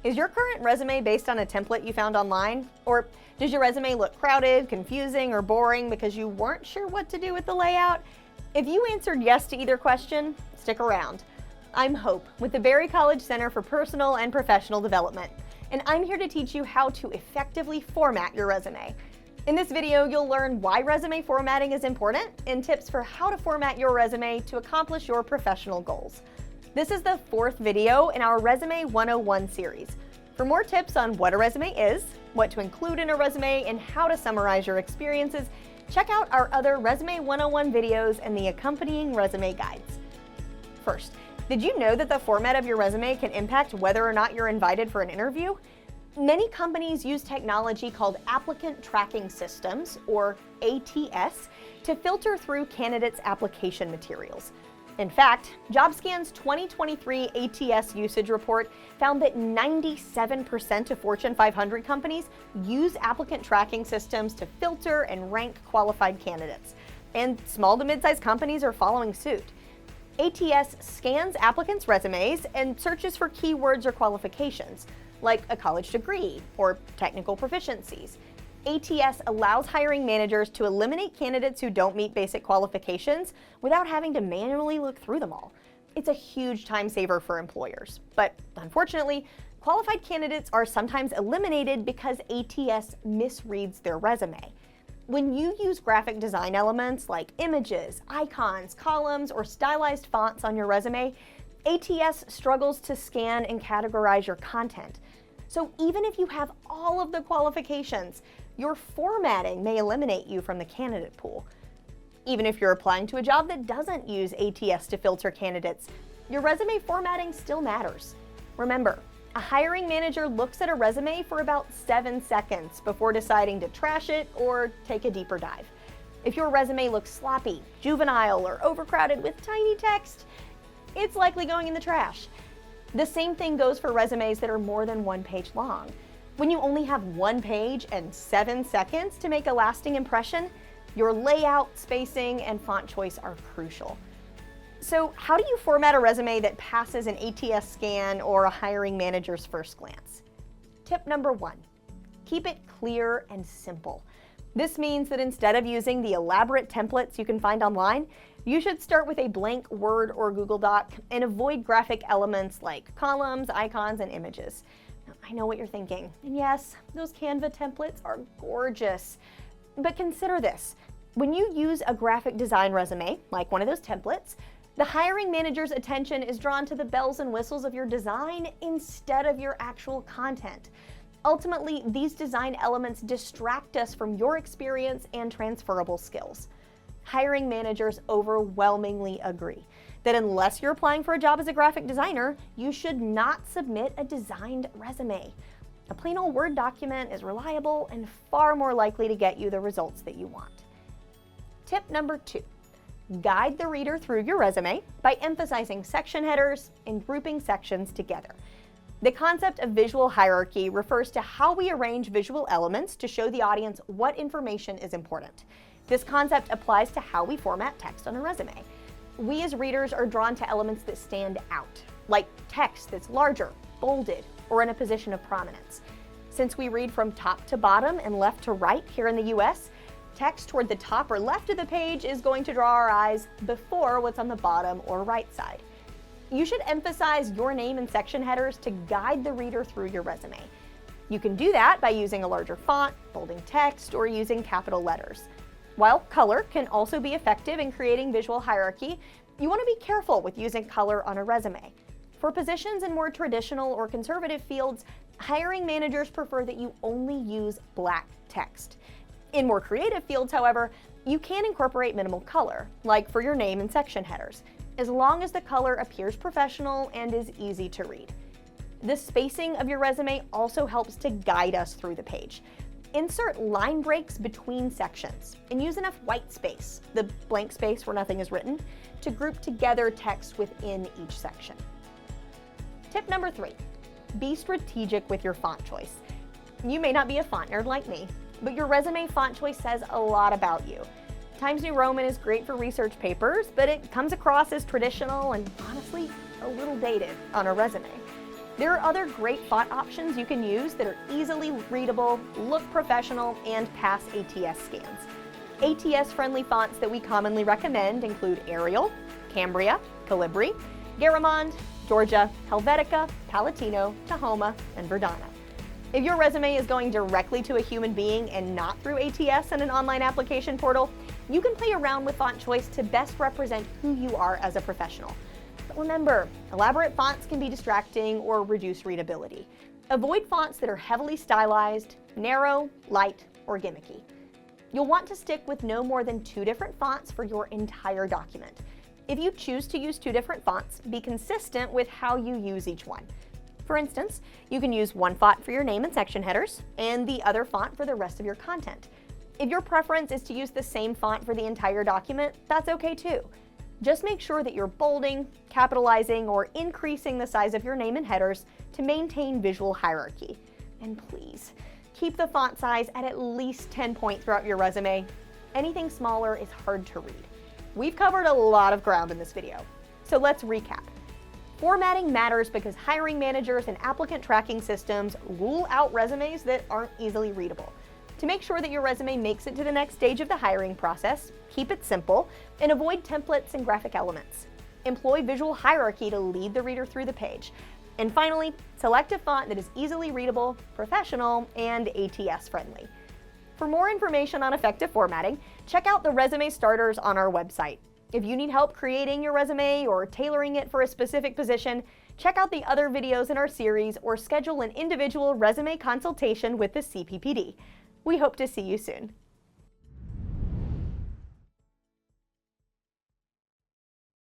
Is your current resume based on a template you found online? Or does your resume look crowded, confusing, or boring because you weren't sure what to do with the layout? If you answered yes to either question, stick around. I'm Hope with the Berry College Center for Personal and Professional Development, and I'm here to teach you how to effectively format your resume. In this video, you'll learn why resume formatting is important and tips for how to format your resume to accomplish your professional goals. This is the fourth video in our Resume 101 series. For more tips on what a resume is, what to include in a resume, and how to summarize your experiences, check out our other Resume 101 videos and the accompanying resume guides. First, did you know that the format of your resume can impact whether or not you're invited for an interview? Many companies use technology called Applicant Tracking Systems, or ATS, to filter through candidates' application materials. In fact, JobScan's 2023 ATS usage report found that 97% of Fortune 500 companies use applicant tracking systems to filter and rank qualified candidates, and small to mid-sized companies are following suit. ATS scans applicants' resumes and searches for keywords or qualifications, like a college degree or technical proficiencies. ATS allows hiring managers to eliminate candidates who don't meet basic qualifications without having to manually look through them all. It's a huge time saver for employers, but unfortunately, qualified candidates are sometimes eliminated because ATS misreads their resume. When you use graphic design elements like images, icons, columns, or stylized fonts on your resume, ATS struggles to scan and categorize your content. So even if you have all of the qualifications, your formatting may eliminate you from the candidate pool. Even if you're applying to a job that doesn't use ATS to filter candidates, your resume formatting still matters. Remember, a hiring manager looks at a resume for about 7 seconds before deciding to trash it or take a deeper dive. If your resume looks sloppy, juvenile, or overcrowded with tiny text, it's likely going in the trash. The same thing goes for resumes that are more than 1 page long. When you only have 1 page and 7 seconds to make a lasting impression, your layout, spacing, and font choice are crucial. So how do you format a resume that passes an ATS scan or a hiring manager's first glance? Tip number 1, keep it clear and simple. This means that instead of using the elaborate templates you can find online, you should start with a blank Word or Google Doc and avoid graphic elements like columns, icons, and images. Now, I know what you're thinking, and yes, those Canva templates are gorgeous. But consider this, when you use a graphic design resume, like one of those templates, the hiring manager's attention is drawn to the bells and whistles of your design instead of your actual content. Ultimately, these design elements distract us from your experience and transferable skills. Hiring managers overwhelmingly agree that unless you're applying for a job as a graphic designer, you should not submit a designed resume. A plain old Word document is reliable and far more likely to get you the results that you want. Tip number 2, guide the reader through your resume by emphasizing section headers and grouping sections together. The concept of visual hierarchy refers to how we arrange visual elements to show the audience what information is important. This concept applies to how we format text on a resume. We as readers are drawn to elements that stand out, like text that's larger, bolded, or in a position of prominence. Since we read from top to bottom and left to right here in the US, text toward the top or left of the page is going to draw our eyes before what's on the bottom or right side. You should emphasize your name and section headers to guide the reader through your resume. You can do that by using a larger font, bolding text, or using capital letters. While color can also be effective in creating visual hierarchy, you want to be careful with using color on a resume. For positions in more traditional or conservative fields, hiring managers prefer that you only use black text. In more creative fields, however, you can incorporate minimal color, like for your name and section headers, as long as the color appears professional and is easy to read. The spacing of your resume also helps to guide us through the page. Insert line breaks between sections and use enough white space, the blank space where nothing is written, to group together text within each section. Tip number 3, be strategic with your font choice. You may not be a font nerd like me, but your resume font choice says a lot about you. Times New Roman is great for research papers, but it comes across as traditional and honestly a little dated on a resume. There are other great font options you can use that are easily readable, look professional, and pass ATS scans. ATS-friendly fonts that we commonly recommend include Arial, Cambria, Calibri, Garamond, Georgia, Helvetica, Palatino, Tahoma, and Verdana. If your resume is going directly to a human being and not through ATS and an online application portal, you can play around with font choice to best represent who you are as a professional. But remember, elaborate fonts can be distracting or reduce readability. Avoid fonts that are heavily stylized, narrow, light, or gimmicky. You'll want to stick with no more than 2 different fonts for your entire document. If you choose to use 2 different fonts, be consistent with how you use each one. For instance, you can use one font for your name and section headers, and the other font for the rest of your content. If your preference is to use the same font for the entire document, that's okay too. Just make sure that you're bolding, capitalizing, or increasing the size of your name and headers to maintain visual hierarchy. And please, keep the font size at least 10 point throughout your resume. Anything smaller is hard to read. We've covered a lot of ground in this video, so let's recap. Formatting matters because hiring managers and applicant tracking systems rule out resumes that aren't easily readable. To make sure that your resume makes it to the next stage of the hiring process, keep it simple and avoid templates and graphic elements. Employ visual hierarchy to lead the reader through the page. And finally, select a font that is easily readable, professional, and ATS friendly. For more information on effective formatting, check out the resume starters on our website. If you need help creating your resume or tailoring it for a specific position, check out the other videos in our series or schedule an individual resume consultation with the CPPD. We hope to see you soon.